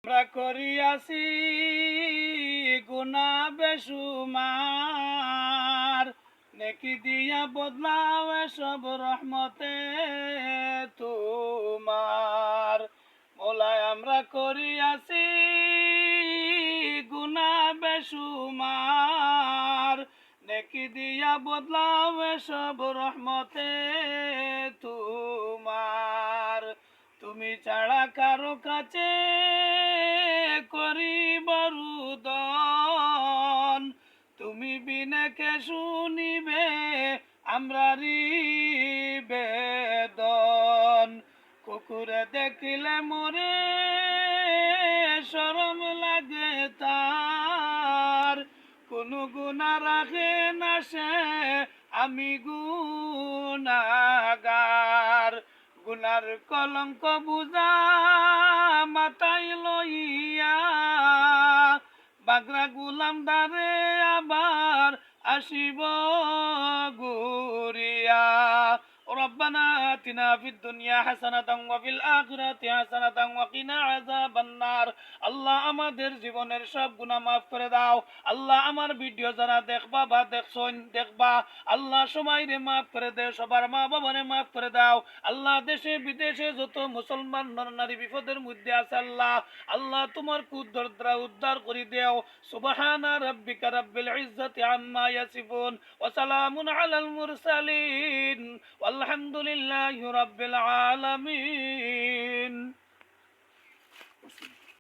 আমরা করিয়াছি গুনাহ বেশুমার, নেকি দিয়া বদলাও সব রহমতে তোমার। মোলায় আমরা করিয়াছি গুনাহ বেশুমার, নেকি দিয়া বদলাও সব রহমতে তোমার। তুমি ছাড়া কারো কাছে করিব রুদন, তুমি বিনে কে শুনিবে আমরারি বেদন। কুকুরে দেখিলে মোরে শরম লাগে তার, কোনো গুনাহ রাখে না সে আমি গুনাহগার। গুনার কলঙ্ক বুঝা মাথায় লইয়া বাগরা গুলাম দারে আবার আসিব ঘুরিয়া। ربنا آتنا في الدنيا حسنة وفي الآخرة حسنة وقنا عذاب النار। আল্লাহ আমাদের জীবনের সব গুনাহ মাফ করে দাও। আল্লাহ আমার ভিডিও যারা দেখবা বা দেখবা, আল্লাহ সবাইরে মাফ করে দে, সবার মা বাবারে মাফ করে দাও। আল্লাহ দেশে বিদেশে যত মুসলমান নরনারী বিপদের মধ্যে আছে আল্লাহ, আল্লাহ তোমার কুদরতরা উদ্ধার করে দেও। সুবহানা রাব্বিকা রাব্বিল ইজ্জাতি আম্মা ইয়াসিফুন ওয়া সালামুন আলাল মুরসালিন আলহামদুলিল্লাহি রাব্বিল আলামিন।